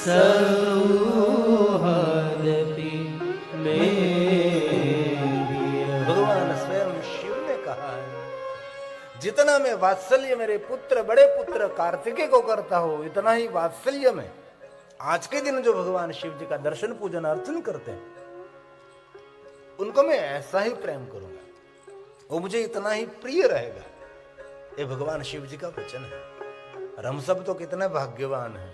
सौहदपि भगवान स्वयं शिव ने कहा है, जितना मैं वात्सल्य मेरे पुत्र बड़े पुत्र कार्तिकेय को करता हूं, इतना ही वात्सल्य में आज के दिन जो भगवान शिव जी का दर्शन पूजन अर्चन करते हैं, उनको मैं ऐसा ही प्रेम करूंगा, वो मुझे इतना ही प्रिय रहेगा। ये भगवान शिव जी का वचन है। और हम सब तो कितने भाग्यवान हैं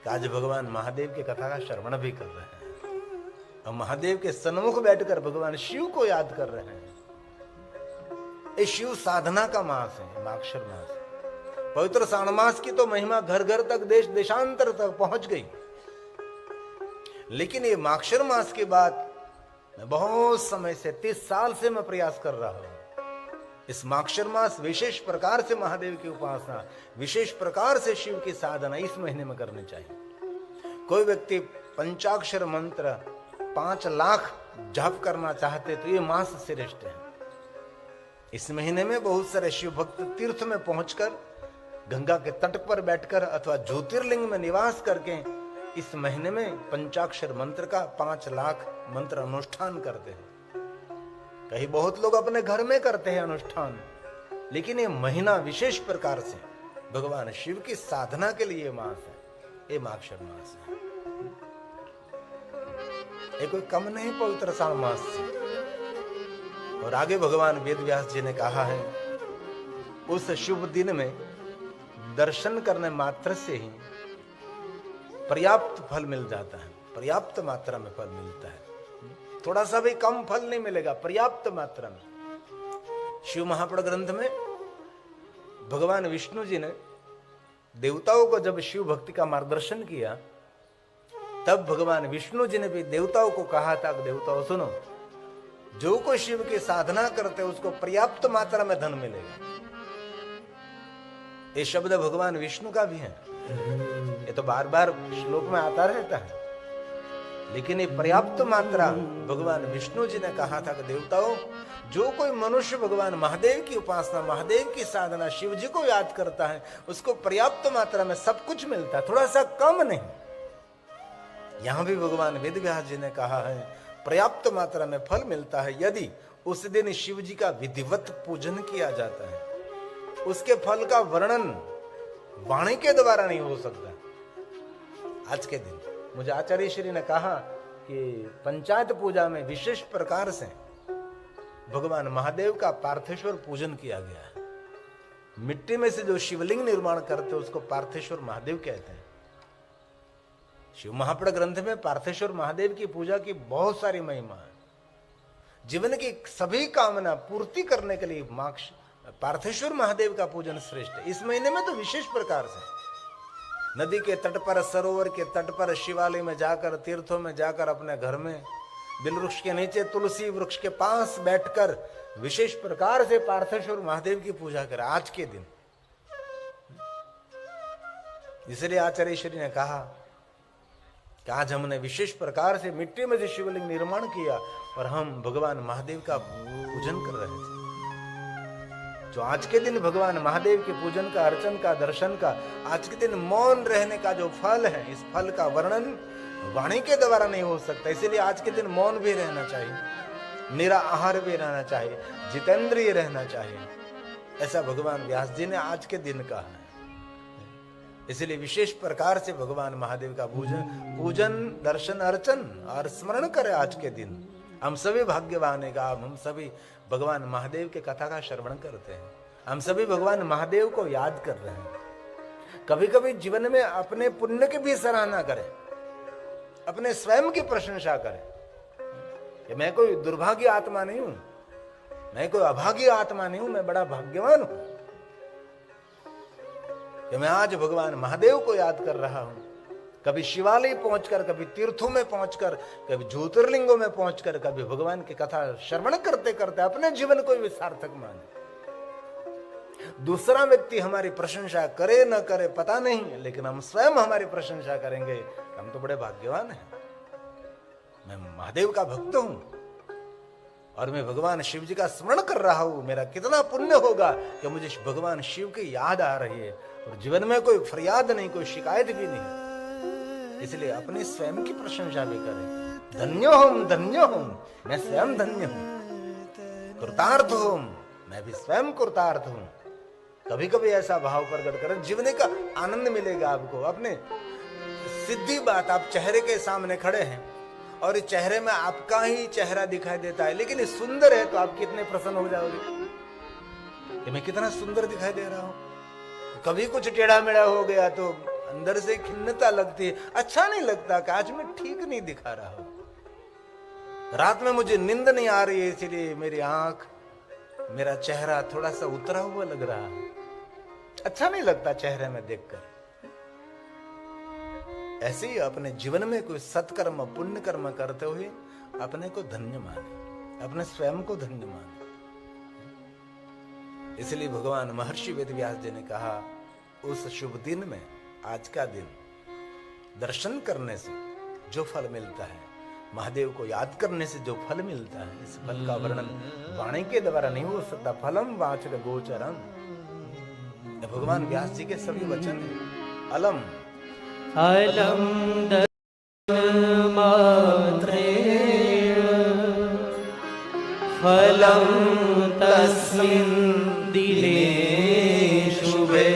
कि आज भगवान महादेव की कथा का श्रवण भी कर रहे हैं, हम महादेव के सन्मुख बैठकर भगवान शिव को याद कर रहे हैं। ये शिव साधना का मास है, माक्षर मास। पवित्र श्रावण मास की तो महिमा घर घर तक, देश देशांतर तक पहुंच गई। लेकिन ये माक्षर मास की बात मैं बहुत समय से 30 साल से मैं प्रयास कर रहा हूं। इस माक्षर मास विशेष प्रकार से महादेव की उपासना, विशेष प्रकार से शिव की साधना इस महीने में करनी चाहिए। कोई व्यक्ति पंचाक्षर मंत्र 5 लाख जप करना चाहते तो ये मास श्रेष्ठ है। इस महीने में बहुत सारे शिव भक्त तीर्थ में पहुंचकर, गंगा के तट पर बैठकर अथवा ज्योतिर्लिंग में निवास करके इस महीने में पंचाक्षर मंत्र का 5 लाख मंत्र अनुष्ठान करते हैं। कहीं बहुत लोग अपने घर में करते हैं अनुष्ठान, लेकिन ये महीना विशेष प्रकार से भगवान शिव की साधना के लिए मास है, ये माक्षर मास है। ये कोई कम नहीं पवित्र श्रावण मास से। और आगे भगवान वेद व्यास जी ने कहा है, उस शुभ दिन में दर्शन करने मात्र से ही पर्याप्त फल मिल जाता है, पर्याप्त मात्रा में फल मिलता है। थोड़ा सा भी कम फल नहीं मिलेगा, पर्याप्त मात्रा में। शिव महापुराण ग्रंथ में भगवान विष्णु जी ने देवताओं को जब शिव भक्ति का मार्गदर्शन किया, तब भगवान विष्णु जी ने भी देवताओं को कहा था कि देवताओं सुनो, जो कोई शिव की साधना करते उसको पर्याप्त मात्रा में धन मिलेगा। ये शब्द भगवान विष्णु का भी है, ये तो बार बार श्लोक में आता रहता है, लेकिन ये पर्याप्त मात्रा भगवान विष्णु जी ने कहा था कि देवताओं, जो कोई मनुष्य भगवान महादेव की उपासना, महादेव की साधना, शिव जी को याद करता है, उसको पर्याप्त मात्रा में सब कुछ मिलता है, थोड़ा सा कम नहीं। यहां भी भगवान वेद व्यास जी ने कहा है, पर्याप्त मात्रा में फल मिलता है यदि उस दिन शिव जी का विधिवत पूजन किया जाता है। उसके फल का वर्णन वाणी के द्वारा नहीं हो सकता। आज के दिन मुझे आचार्य श्री ने कहा कि पंचायत पूजा में विशेष प्रकार से भगवान महादेव का पार्थेश्वर पूजन किया गया है। मिट्टी में से जो शिवलिंग निर्माण करते हैं उसको पार्थेश्वर महादेव कहते हैं। शिव महापुराण ग्रंथ में पार्थेश्वर महादेव की पूजा की बहुत सारी महिमा है। जीवन की सभी कामना पूर्ति करने के लिए पार्थेश्वर महादेव का पूजन श्रेष्ठ है। इस महीने में तो विशेष प्रकार से नदी के तट पर, सरोवर के तट पर, शिवालय में जाकर, तीर्थों में जाकर, अपने घर में बिल वृक्ष के नीचे, तुलसी वृक्ष के पास बैठकर विशेष प्रकार से पार्थेश्वर महादेव की पूजा करें आज के दिन। इसलिए आचार्य श्री ने कहा कि आज हमने विशेष प्रकार से मिट्टी में से शिवलिंग निर्माण किया और हम भगवान महादेव का पूजन कर रहे थे। जो आज के दिन भगवान महादेव के पूजन का, अर्चन का, दर्शन का, आज के दिन मौन रहने का जो फल है, इस फल का वर्णन वाणी के द्वारा नहीं हो सकता। इसीलिए आज के दिन मौन भी रहना चाहिए, निराहार भी रहना चाहिए, जितेंद्रिय रहना चाहिए, ऐसा भगवान व्यास जी ने आज के दिन कहा है। इसलिए विशेष प्रकार से भगवान महादेव का पूजन, दर्शन, अर्चन और स्मरण करें आज के दिन। हम सभी भाग्यवान है, हम सभी भगवान महादेव के कथा का श्रवण करते हैं, हम सभी भगवान महादेव को याद कर रहे हैं। कभी कभी जीवन में अपने पुण्य की भी सराहना करें, अपने स्वयं की प्रशंसा करें कि मैं कोई दुर्भाग्य आत्मा नहीं हूं, मैं कोई अभागी आत्मा नहीं हूं, मैं बड़ा भाग्यवान हूं कि मैं आज भगवान महादेव को याद कर रहा हूं। कभी शिवालय पहुंचकर, कभी तीर्थों में पहुंचकर, कभी ज्योतिर्लिंगों में पहुंचकर, कभी भगवान की कथा श्रवण करते करते अपने जीवन को भी सार्थक माने। दूसरा व्यक्ति हमारी प्रशंसा करे न करे पता नहीं, लेकिन हम स्वयं हमारी प्रशंसा करेंगे, हम तो बड़े भाग्यवान हैं, मैं महादेव का भक्त हूं और मैं भगवान शिव जी का स्मरण कर रहा हूं। मेरा कितना पुण्य होगा कि मुझे भगवान शिव की याद आ रही है और जीवन में कोई फरियाद नहीं, कोई शिकायत भी नहीं। इसलिए अपनी स्वयं की प्रशंसा भी करें। धन्य हूं, मैं स्वयं धन्य हूं। कृतार्थ हूं, मैं भी स्वयं कृतार्थ हूं। कभी कभी ऐसा भाव प्रकट करें, जीवन का आनंद मिलेगा आपको। अपने सीधी बात, आप चेहरे के सामने खड़े हैं और इस चेहरे में आपका ही चेहरा दिखाई देता है, लेकिन ये सुंदर है, तो आप कितने प्रसन्न हो जाओगे कि मैं कितना सुंदर दिखाई दे रहा हूं। कभी कुछ टेढ़ा मेढ़ा हो गया तो अंदर से खिन्नता लगती है, अच्छा नहीं लगता कि आज मैं ठीक नहीं दिखा रहा हूं। रात में मुझे नींद नहीं आ रही है, इसलिए मेरी आंख, मेरा चेहरा थोड़ा सा उतरा हुआ लग रहा है, अच्छा नहीं लगता चेहरे में देखकर। ऐसे ही अपने जीवन में कोई सत्कर्म पुण्य कर्म करते हुए अपने को धन्य माने, अपने स्वयं को धन्य माने। इसलिए भगवान महर्षि वेदव्यास जी ने कहा, उस शुभ दिन में, आज का दिन, दर्शन करने से जो फल मिलता है, महादेव को याद करने से जो फल मिलता है, इस फल का वर्णन वाणी के द्वारा नहीं हो सकता। फलम वाचक गोचरम, भगवान व्यास जी के सभी वचन हैं। अलम अलम फलम तस्मिन् दिने शुभे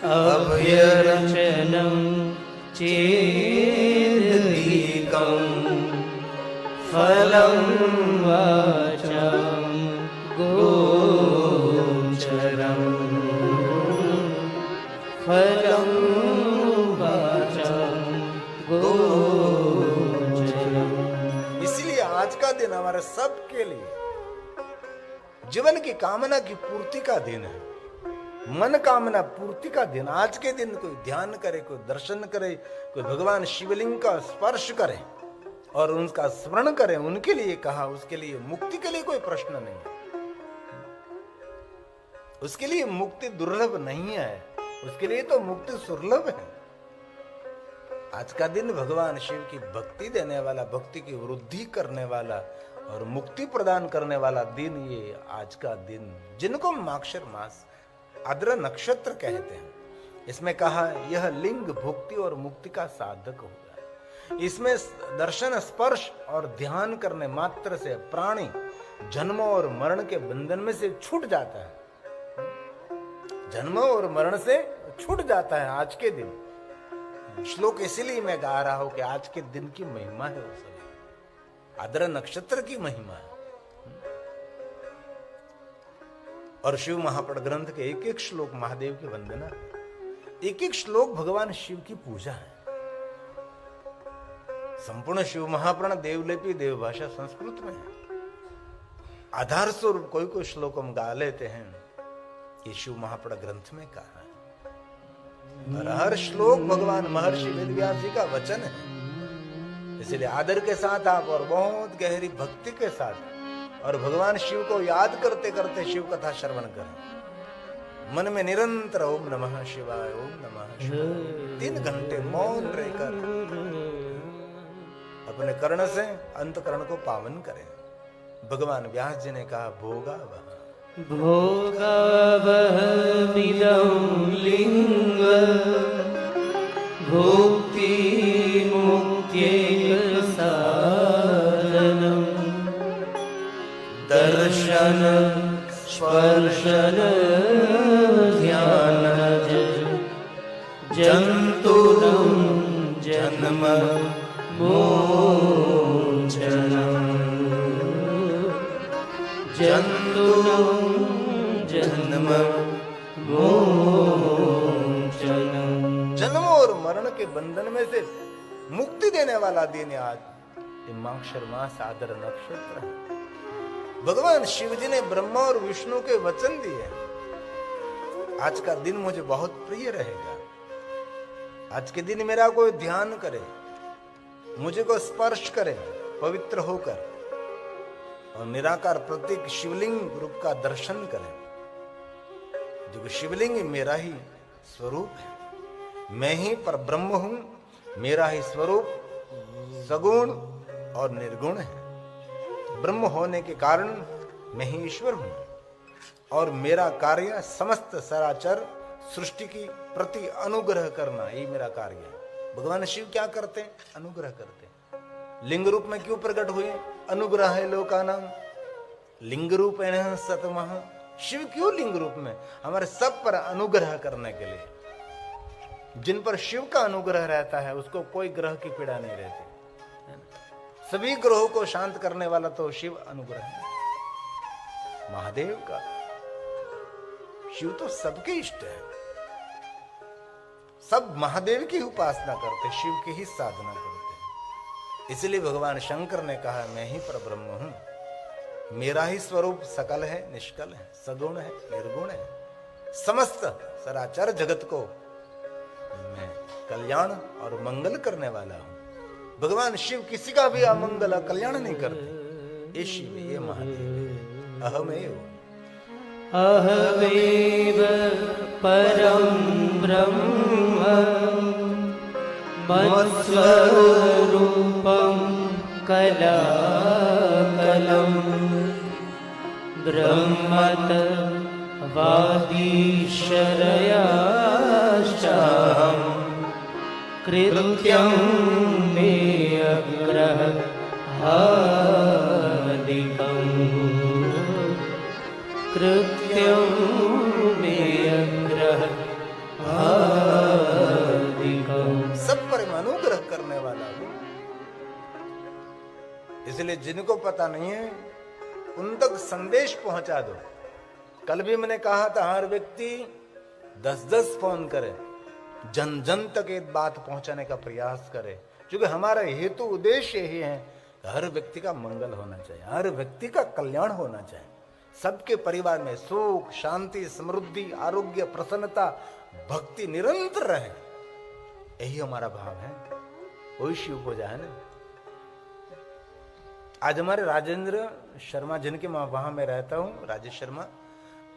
अभ्यर्चनं चेदधिकं फलं वाचं गोचरं फलं वाचं गोचरं। इसलिए आज का दिन हमारे सबके लिए जीवन की कामना की पूर्ति का दिन है, मन कामना पूर्ति का दिन। आज के दिन कोई ध्यान करे, कोई दर्शन करे, कोई भगवान शिवलिंग का स्पर्श करे और उनका स्मरण करे, उनके लिए कहा, उसके लिए मुक्ति के लिए कोई प्रश्न नहीं है। उसके लिए मुक्ति दुर्लभ नहीं है, उसके लिए तो मुक्ति सुलभ है। आज का दिन भगवान शिव की भक्ति देने वाला, भक्ति की वृद्धि करने वाला और मुक्ति प्रदान करने वाला दिन, ये आज का दिन, जिनको माक्षर मास आद्र नक्षत्र कहते हैं। इसमें कहा, यह लिंग भुक्ति और मुक्ति का साधक होगा। इसमें दर्शन, स्पर्श और ध्यान करने मात्र से प्राणी जन्म और मरण के बंधन में से छूट जाता है, जन्म और मरण से छूट जाता है आज के दिन। श्लोक इसलिए मैं गा रहा हूं कि आज के दिन की महिमा है, उस समय आद्र नक्षत्र की महिमा है। और शिव महापड़ ग्रंथ के एक एक श्लोक महादेव की वंदना, एक एक श्लोक भगवान शिव की पूजा है। संपूर्ण शिव महाप्राण देवलिपि देवभाषा संस्कृत में है। आधार स्वरूप कोई कोई श्लोक हम गा लेते हैं, ये शिव महापड़ ग्रंथ में कहा है। और हर श्लोक भगवान महर्षि वेदव्यास जी का वचन है। इसलिए आदर के साथ आप और बहुत गहरी भक्ति के साथ और भगवान शिव को याद करते करते शिव कथा श्रवण करें। मन में निरंतर ओम नमः शिवाय, ओम नमः शिवाय 3 घंटे मौन रहकर अपने कर्ण से अंतकरण को पावन करें। भगवान व्यास जी ने कहा, भोगावहमिदं लिंग भुक्ति मुक्त्यैकसाधनं दर्शन स्पर्शन ध्यानज जन्तुनं जन्म मोचनं जन्तुनं जन्म मोचनं। जन्म और मरण के बंधन में से मुक्ति देने वाला दिन आज ये माक्षर मास आदर नक्षत्र है। भगवान शिव जी ने ब्रह्मा और विष्णु के वचन दिए, आज का दिन मुझे बहुत प्रिय रहेगा। आज के दिन मेरा कोई ध्यान करे, मुझे को स्पर्श करे पवित्र होकर और निराकार प्रतीक शिवलिंग रूप का दर्शन करे। जो शिवलिंग मेरा ही स्वरूप है, मैं ही पर ब्रह्म हूं, मेरा ही स्वरूप सगुण और निर्गुण है। ब्रह्म होने के कारण मैं ही ईश्वर हूं और मेरा कार्य समस्त सराचर सृष्टि की प्रति अनुग्रह करना, यही मेरा कार्य है। भगवान शिव क्या करते हैं? अनुग्रह करते हैं। लिंग रूप में क्यों प्रकट हुए? अनुग्रह है लोकानाम लिंग रूप सतमः। शिव क्यों लिंग रूप में? हमारे सब पर अनुग्रह करने के लिए। जिन पर शिव का अनुग्रह रहता है उसको कोई ग्रह की पीड़ा नहीं रहती। सभी ग्रहों को शांत करने वाला तो शिव अनुग्रह है, महादेव का। शिव तो सबके इष्ट है, सब महादेव की उपासना करते, शिव की ही साधना करते। इसलिए भगवान शंकर ने कहा मैं ही परब्रह्म हूं, मेरा ही स्वरूप सकल है, निष्कल है, सगुण है, निर्गुण है। समस्त सराचर जगत को मैं कल्याण और मंगल करने वाला हूं। भगवान शिव किसी का भी अमंगल कल्याण नहीं करते। ये शिव, ये महादेव। अहमेव अहमेव परं ब्रह्म मत्स्वरूपं कलाकलं ब्रह्मत वादीशरयाश्चाहं कृत्यं मे अग्रहादिकम् कृत्यं मे अग्रहादिकम्। सब पर अनुग्रह करने वाला हूं। इसलिए जिनको पता नहीं है उन तक संदेश पहुंचा दो। कल भी मैंने कहा था हर व्यक्ति 10-10 फोन करे, जन जन तक एक बात पहुंचाने का प्रयास करे, क्योंकि हमारा हेतु उद्देश्य यही है हर व्यक्ति का मंगल होना चाहिए, हर व्यक्ति का कल्याण होना चाहिए, सबके परिवार में सुख शांति समृद्धि आरोग्य प्रसन्नता भक्ति निरंतर रहे। यही हमारा भाव है, वही शिव पूजा है ना। आज हमारे राजेंद्र शर्मा जिनके वहां में रहता हूं, राजेश शर्मा,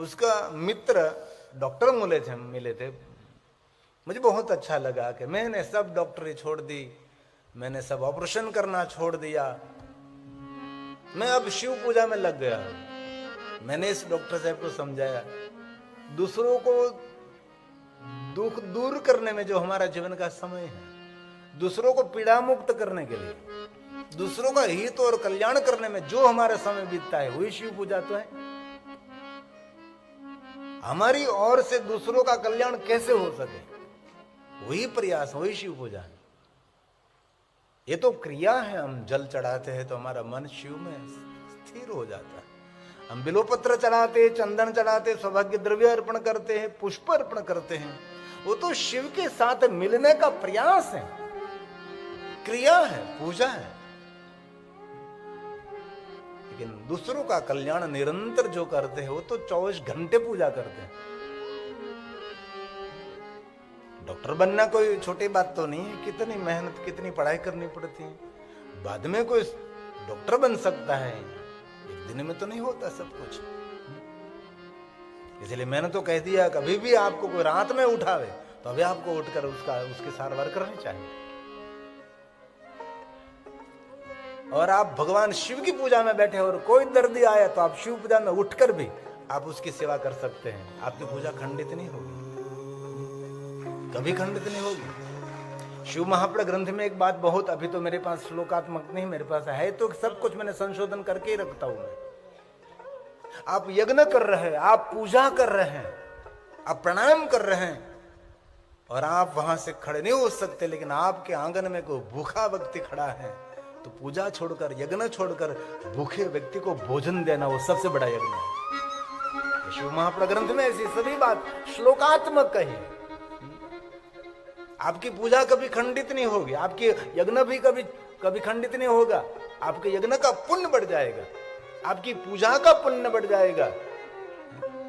उसका मित्र डॉक्टर मिले थे। मुझे बहुत अच्छा लगा कि मैंने सब डॉक्टरी छोड़ दी, मैंने सब ऑपरेशन करना छोड़ दिया, मैं अब शिव पूजा में लग गया। मैंने इस डॉक्टर साहब को समझाया दूसरों को दुख दूर करने में जो हमारा जीवन का समय है, दूसरों को पीड़ा मुक्त करने के लिए, दूसरों का हित और कल्याण करने में जो हमारा समय बीतता है वही शिव पूजा तो है। हमारी ओर से दूसरों का कल्याण कैसे हो सके, वही प्रयास, वही शिव पूजा है। ये तो क्रिया है। हम जल चढ़ाते हैं तो हमारा मन शिव में स्थिर हो जाता है। हम बिलोपत्र चढ़ाते, चंदन चढ़ाते, सौभाग्य द्रव्य अर्पण करते हैं, पुष्प अर्पण करते हैं, वो तो शिव के साथ मिलने का प्रयास है, क्रिया है, पूजा है। लेकिन दूसरों का कल्याण निरंतर जो करते हैं वो तो 24 घंटे पूजा करते हैं। डॉक्टर बनना कोई छोटी बात तो नहीं है, कितनी मेहनत कितनी पढ़ाई करनी पड़ती है। बाद में कोई डॉक्टर बन सकता है, एक दिन में तो नहीं होता सब कुछ। इसलिए मैंने तो कह दिया कभी भी आपको कोई रात में उठावे तो अभी आपको उठकर उसके सारवार करनी चाहिए। और आप भगवान शिव की पूजा में बैठे और कोई दर्दी आया तो आप शिव पूजा में उठकर भी आप उसकी सेवा कर सकते हैं। आपकी पूजा खंडित नहीं होगी, कभी खंडित नहीं होगी। शिव महापुराण ग्रंथ में एक बात बहुत, अभी तो मेरे पास श्लोकात्मक नहीं, मेरे पास है तो सब कुछ मैंने संशोधन करके ही रखता हूं मैं। आप यज्ञ कर रहे हैं, आप पूजा कर रहे हैं, आप प्रणाम कर रहे हैं और आप वहां से खड़े नहीं हो सकते, लेकिन आपके आंगन में कोई भूखा व्यक्ति खड़ा है तो पूजा छोड़कर यज्ञ छोड़कर भूखे व्यक्ति को भोजन देना वो सबसे बड़ा यज्ञ है। शिव महापुराण ग्रंथ में ऐसी सभी बात श्लोकात्मक कही। आपकी पूजा कभी खंडित नहीं होगी, आपकी यज्ञ भी कभी खंडित नहीं होगा। आपके यज्ञ का पुण्य बढ़ जाएगा, आपकी पूजा का पुण्य बढ़ जाएगा।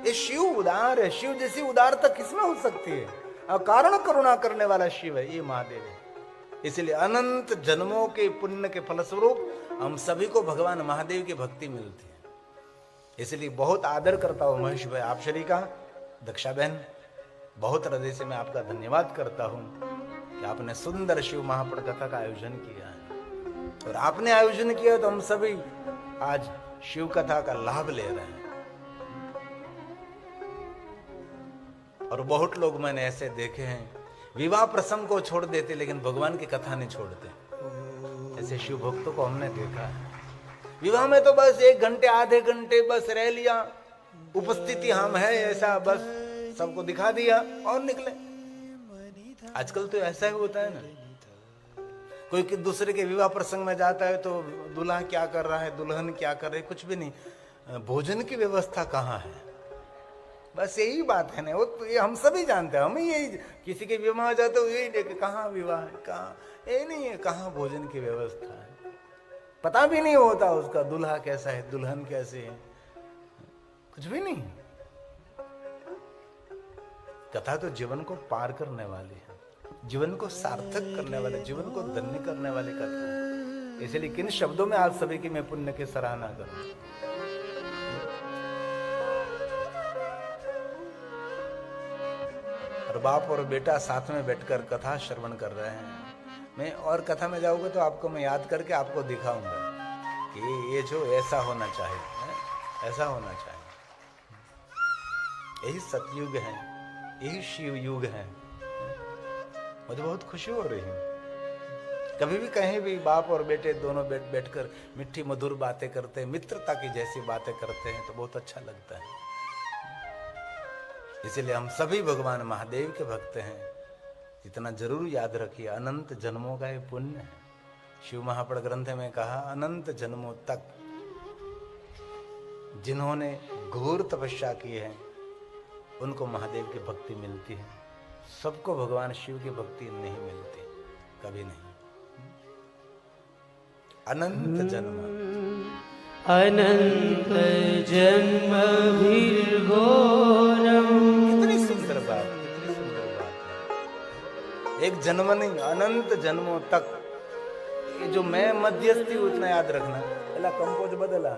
ये शिव उदार है, शिव जैसी उदारता किसमें हो सकती है? अकारण करुणा करने वाला शिव है, ये महादेव है। इसलिए अनंत जन्मों के पुण्य के फलस्वरूप हम सभी को भगवान महादेव की भक्ति मिलती है। इसलिए बहुत आदर करता हूं महेश भाई आप श्री का, दक्षा बहन, बहुत हृदय से मैं आपका धन्यवाद करता हूं कि आपने सुंदर शिव महापुराण कथा का आयोजन किया है। और आपने आयोजन किया तो हम सभी आज शिव कथा का लाभ ले रहे हैं। और बहुत लोग मैंने ऐसे देखे हैं विवाह प्रसंग को छोड़ देते लेकिन भगवान की कथा नहीं छोड़ते। ऐसे शिव भक्तों को हमने देखा है। विवाह में तो बस 1 घंटे आधे घंटे बस रह लिया, उपस्थिति हम है ऐसा बस सबको दिखा दिया और निकले। आजकल तो ऐसा ही होता है ना, कोई दूसरे के विवाह प्रसंग में जाता है तो दूल्हा क्या कर रहा है, दुल्हन क्या कर रही है, कुछ भी नहीं। भोजन की व्यवस्था कहाँ है, बस यही बात है ना। वो तो ये हम सभी जानते हैं, हम यही किसी के विवाह जाते हो यही देखे कहाँ विवाह है, कहाँ ये नहीं है, कहाँ भोजन की व्यवस्था है। पता भी नहीं होता उसका दूल्हा कैसा है, दुल्हन कैसे है, कुछ भी नहीं। कथा तो जीवन को पार करने वाली है, जीवन को सार्थक करने वाले, जीवन को धन्य करने वाली कथा। इसलिए किन शब्दों में आज सभी की मैं पुण्य की सराहना करूं। और बाप और बेटा साथ में बैठकर कथा श्रवण कर रहे हैं। मैं और कथा में जाऊंगा तो आपको मैं याद करके आपको दिखाऊंगा कि ये जो ऐसा होना चाहिए, ऐसा होना चाहिए। यही सतयुग है, यही शिव युग है। मुझे बहुत खुशी हो रही है। कभी भी कहीं भी बाप और बेटे दोनों बैठकर मिट्टी मधुर बातें करते हैं, मित्रता की जैसी बातें करते हैं तो बहुत अच्छा लगता है। इसीलिए हम सभी भगवान महादेव के भक्त हैं। इतना जरूर याद रखिए, अनंत जन्मों का ये पुण्य है। शिव महापुराण ग्रंथ में कहा, अनंत जन्मों तक जिन्होंने घोर तपस्या की है उनको महादेव की भक्ति मिलती है। सबको भगवान शिव की भक्ति नहीं मिलती, कभी नहीं। अनंत जन्म, अनंत जन्म भी घोरम। कितनी सुंदर बात, कितनी सुंदर बात है। एक जन्म नहीं, अनंत जन्मों तक। ये जो मैं मध्यस्थी उतना याद रखना। पहला कंपोज बदला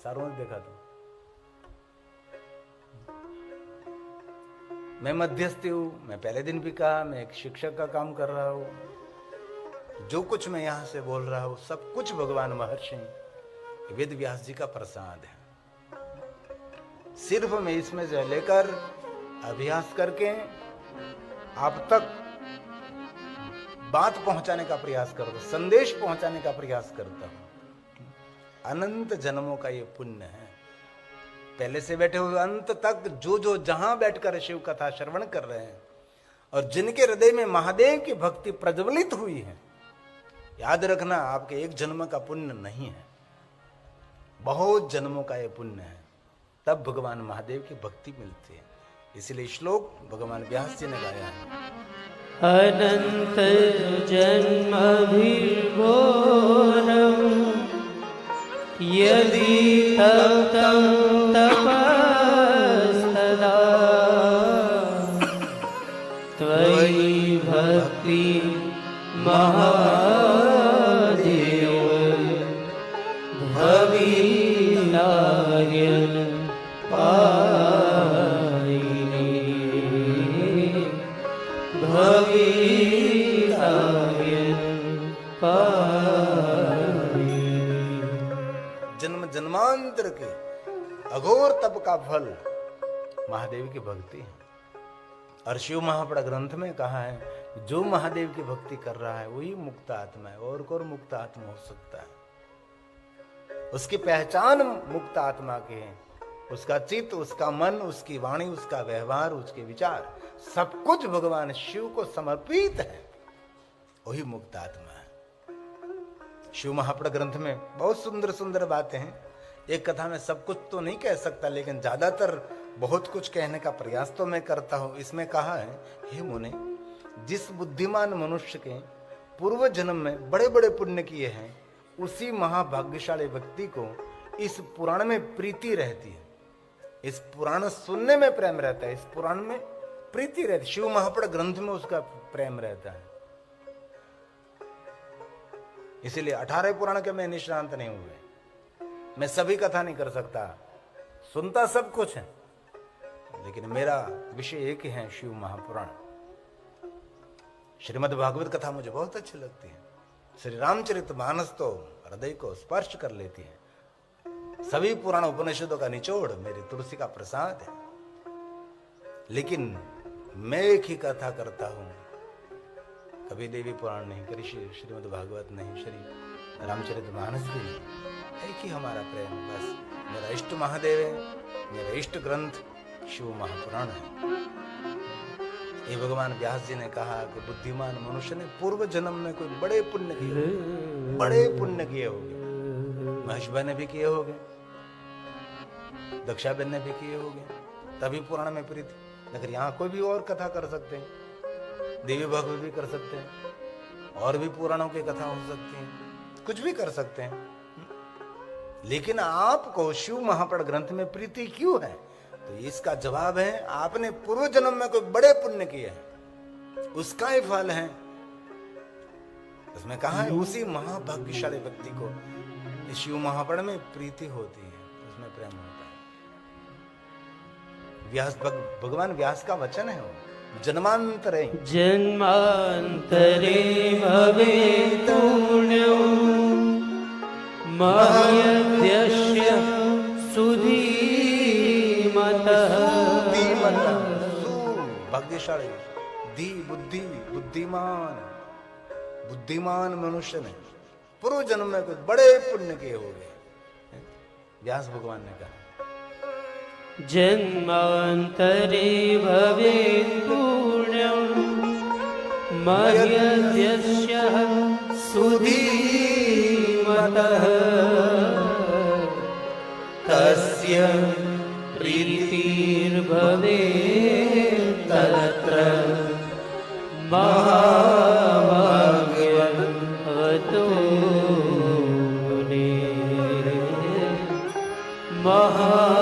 सारों ने देखा तो मैं मध्यस्थी हूं। मैं पहले दिन भी कहा, मैं एक शिक्षक का काम कर रहा हूं। जो कुछ मैं यहां से बोल रहा हूं सब कुछ भगवान महर्षि वेद व्यास जी का प्रसाद है। सिर्फ मैं इसमें से लेकर अभ्यास करके आप तक बात पहुंचाने का प्रयास करता हूं, संदेश पहुंचाने का प्रयास करता हूं। अनंत जन्मों का ये पुण्य है। पहले से बैठे हुए अंत तक जो जहां बैठकर शिव कथा श्रवण कर रहे हैं और जिनके हृदय में महादेव की भक्ति प्रज्वलित हुई है, याद रखना आपके एक जन्म का पुण्य नहीं है, बहुत जन्मों का यह पुण्य है। तब भगवान महादेव की भक्ति मिलती है। इसलिए श्लोक भगवान व्यास जी ने गाया है, अनंत जन्म भी घोरम यदि तप्तं तपस्तदा त्वयि भक्ति महादेव भविनायन पायिने भविनायन पायिने। जन्म जन्मांतर के अघोर तप का फल महादेव की भक्ति है। और शिव महापुराण ग्रंथ में कहा है, जो महादेव की भक्ति कर रहा है वही मुक्त आत्मा है, और कौन मुक्त आत्मा हो सकता है। उसकी पहचान मुक्त आत्मा की है। उसका चित्त, उसका मन, उसकी वाणी, उसका व्यवहार, उसके विचार सब कुछ भगवान शिव को समर्पित है, वही मुक्त आत्मा है। शिव महापुराण ग्रंथ में बहुत सुंदर सुंदर बातें हैं। एक कथा में सब कुछ तो नहीं कह सकता, लेकिन ज्यादातर बहुत कुछ कहने का प्रयास तो मैं करता हूं। इसमें कहा है, हे मुने, जिस बुद्धिमान मनुष्य के पूर्व जन्म में बड़े बड़े पुण्य किए हैं, उसी महाभाग्यशाली व्यक्ति को इस पुराण में प्रीति रहती है। इस पुराण सुनने में प्रेम रहता है, इस पुराण में प्रीति रहती है। शिव महापुराण ग्रंथ में उसका प्रेम रहता है। इसीलिए 18 पुराण के मैं निष्णांत नहीं हुए। मैं सभी कथा नहीं कर सकता, सुनता सब कुछ है, लेकिन मेरा विषय एक ही है, शिव महापुराण। श्रीमद् भागवत कथा मुझे बहुत अच्छी लगती है। श्री रामचरितमानस तो हृदय को स्पर्श कर लेती है। सभी पुराण उपनिषदों का निचोड़ मेरी तुलसी का प्रसाद है। लेकिन मैं एक ही कथा करता हूं, कभी देवी पुराण नहीं, कभी श्रीमद् भागवत नहीं, श्री रामचरितमानस भी नहीं। एक ही हमारा प्रेम, बस मेरा इष्ट महादेव है, मेरा इष्ट ग्रंथ शिव महापुराण है। ये भगवान व्यास जी ने कहा कि बुद्धिमान मनुष्य ने पूर्व जन्म में कोई बड़े पुण्य किए, बड़े पुण्य किए होंगे। महेश भाई ने भी किए होंगे, दक्षा बहन ने भी किए होंगे, तभी पुराण में प्रीति। लेकिन यहाँ कोई भी और कथा कर सकते हैं, देवी भागवत भी कर सकते हैं, और भी पुराणों की कथा हो सकती है, कुछ भी कर सकते हैं। लेकिन आपको शिव महापुराण ग्रंथ में प्रीति क्यों है? तो इसका जवाब है, आपने पूर्व जन्म में कोई बड़े पुण्य किए हैं, उसका ही फल है। उसमें कहा है उसी महाभाग्यशाली व्यक्ति को इस शिव महापुराण में प्रीति होती है, उसमें प्रेम होता है। व्यास भगवान व्यास का वचन है, वो जन्मांतरे भवेत् पुण्यं मह्यद्यस्य भाग्यशाली धी बुद्धि बुद्धिमान मनुष्य ने पूर्व जन्म में कुछ बड़े पुण्य किए हो गए। व्यास भगवान ने कहा जन्मांतरे भवेत् पुण्यं मह्यद्यस्य सुधीमतः तस्य प्रीतिर्भवेत् तत्र महाभाग्यवतो मुने महाभाग्यवतो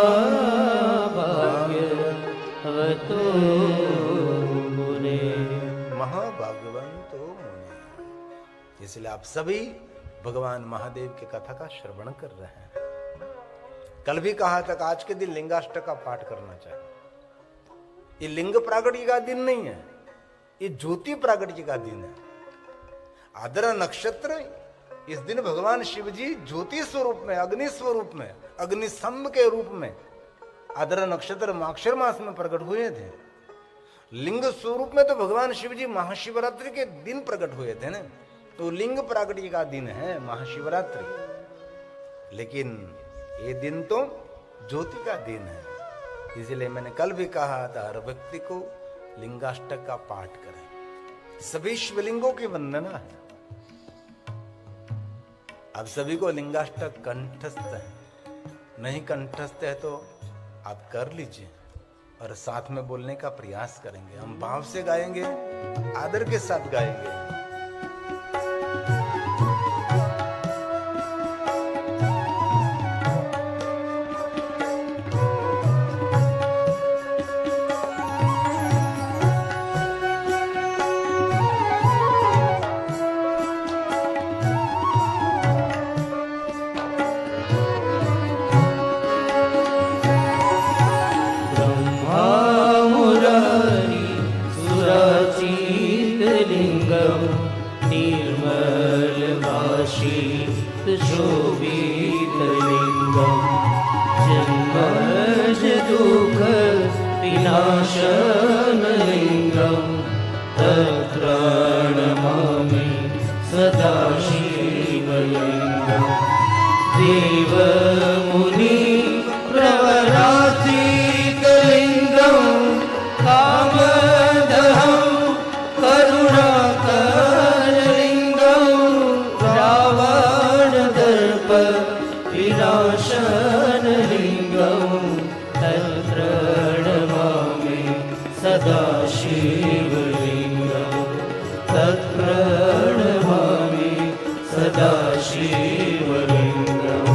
मुने। महाभाग्यवंतो मुने। इसलिए आप सभी भगवान महादेव की कथा का श्रवण कर रहे हैं। कल भी कहा था कि आज के दिन लिंगाष्टक का पाठ करना चाहिए। ये लिंग प्रागट्य का दिन नहीं है, ये ज्योति प्रागट्य का दिन है। आद्रा नक्षत्र, इस दिन भगवान शिव जी ज्योति स्वरूप में, अग्नि स्वरूप में, अग्निस्तंभ के रूप में आद्रा नक्षत्र माक्षर मास में प्रकट हुए थे। लिंग स्वरूप में तो भगवान शिव जी महाशिवरात्रि के दिन प्रकट हुए थे ना, तो लिंग प्रागट्य का दिन है महाशिवरात्रि। लेकिन ये दिन तो ज्योति का दिन है, इसलिए मैंने कल भी कहा था हर व्यक्ति को लिंगाष्टक का पाठ करें। सभी शिवलिंगों की वंदना है। अब सभी को लिंगाष्टक कंठस्थ है, नहीं कंठस्थ है तो आप कर लीजिए और साथ में बोलने का प्रयास करेंगे। हम भाव से गाएंगे, आदर के साथ गाएंगे। शोभितलिङ्गं जन्मज दुःख विनाशनलिङ्गं तत्प्रणमामि सदा शिवलिङ्गं देवमुनि प्रवराचितलिङ्गं कामदहं करुणाकरलिङ्गं रावणदर्प विनाशनलिङ्गं तत्प्रणमामि सदा शिवलिङ्गं तत्प्रणमामि सदा शिवलिङ्गं।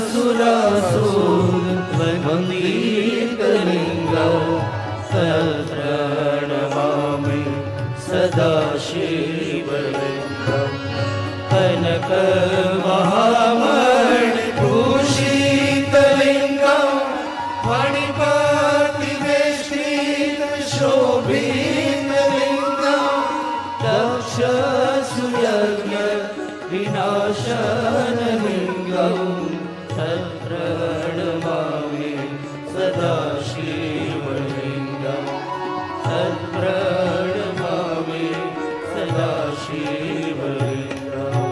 सुरासुर वन्दितलिङ्गं प्रणमामि सदा शिवलिङ्गं कनकमहामणिभूषितलिङ्गं मणिपातिवेष्टितशोभितलिङ्गं दक्षसुयज्ञ विनाशनलिङ्गं तत्प्रणमामि सदा शिवलिङ्गं तत्प्रणमामि सदा शिवलिङ्गम्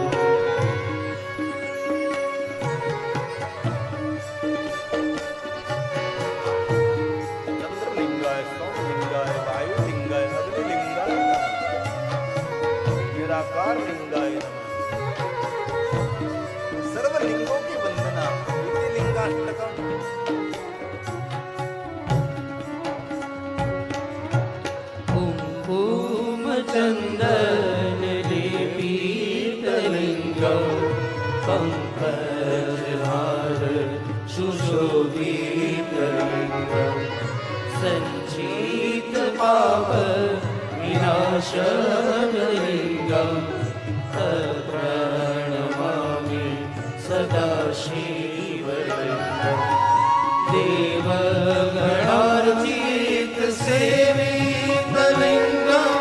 चंद्रलिंगाय सोमलिंगाय वायुलिंगाय अग्निलिंगाय निराकार लिंगाय नमः। सर्वलिंगों की वंदना लिंगाष्टकम। कुङ्कुमचन्दन लेपितलिङ्गं पङ्कजहार सुशोभितलिङ्गं सञ्चितपाप विनाशनलिङ्गं तत्प्रणमामि सदा शिवलिङ्गं देवगणार्चितसेवितलिङ्गं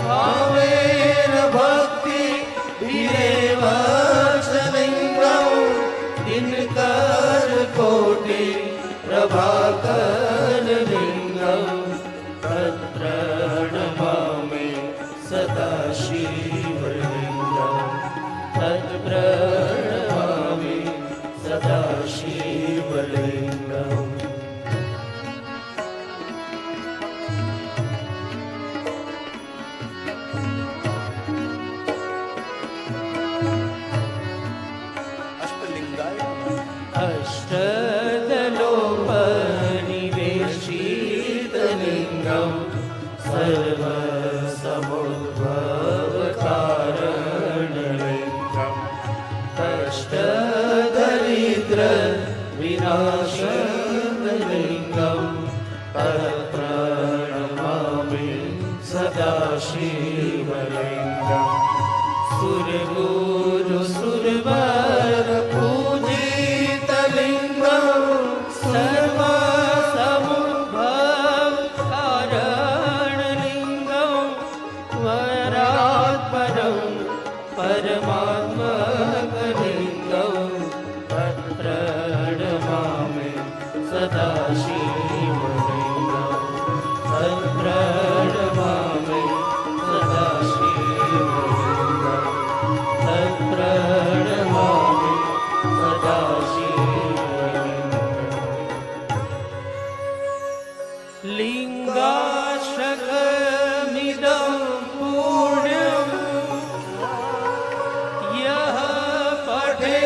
भावेन भक्ति विरेवचलिङ्गं दिनकर कोटि प्रभाकरलिङ्गं तत्प्रणमामि सदा शिवलिङ्गं तत्प्रणमामि सदा शिवलिङ्गम् अष्टलिंगाय नमः। अष्टदलोपनिवेशितलिङ्गं सर्वसमुद्भवकारणलिङ्गं कष्टदरिद्र विनाशनलिङ्गं तत्प्रणमामि सदा शिवलिङ्गं सुरगुरु सुरवर पूजितलिङ्गं सर्वसमुद्भवकारणलिङ्गं वरात् परं परमात्मकलिङ्गं तत्प्रणमामि सदा शिवलिङ्गं तत्प्रणमामि सदा शिवलिङ्गं तत्प्रणमामि सदा शिवलिङ्गम् लिङ्गाशकमिदं पुण्यं यः पठे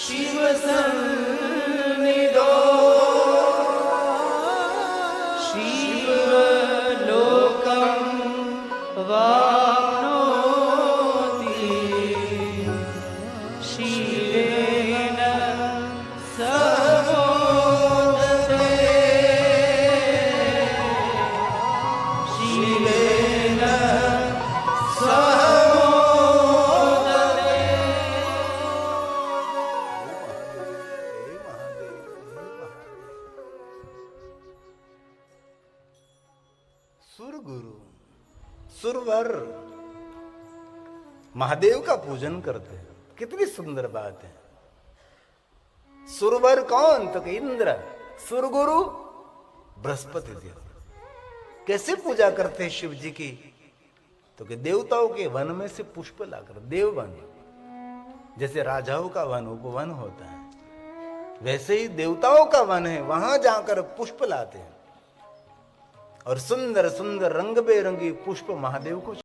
शिवसन्निधौ शिवलोकं वाप्नोति शिवेन समोदते शिवेन समोदते सुरगुरु सुरवर महादेव का पूजन करते हैं। कितनी सुंदर बात है। सुरवर कौन? तो कि इंद्र। सुरगुरु बृहस्पति देव। कैसे पूजा करते हैं शिव जी की? तो कि देवताओं के वन में से पुष्प लाकर, देववन जैसे राजाओं का वन उपवन होता है, वैसे ही देवताओं का वन है, वहां जाकर पुष्प लाते हैं और सुंदर सुंदर रंग बेरंगी पुष्प महादेव को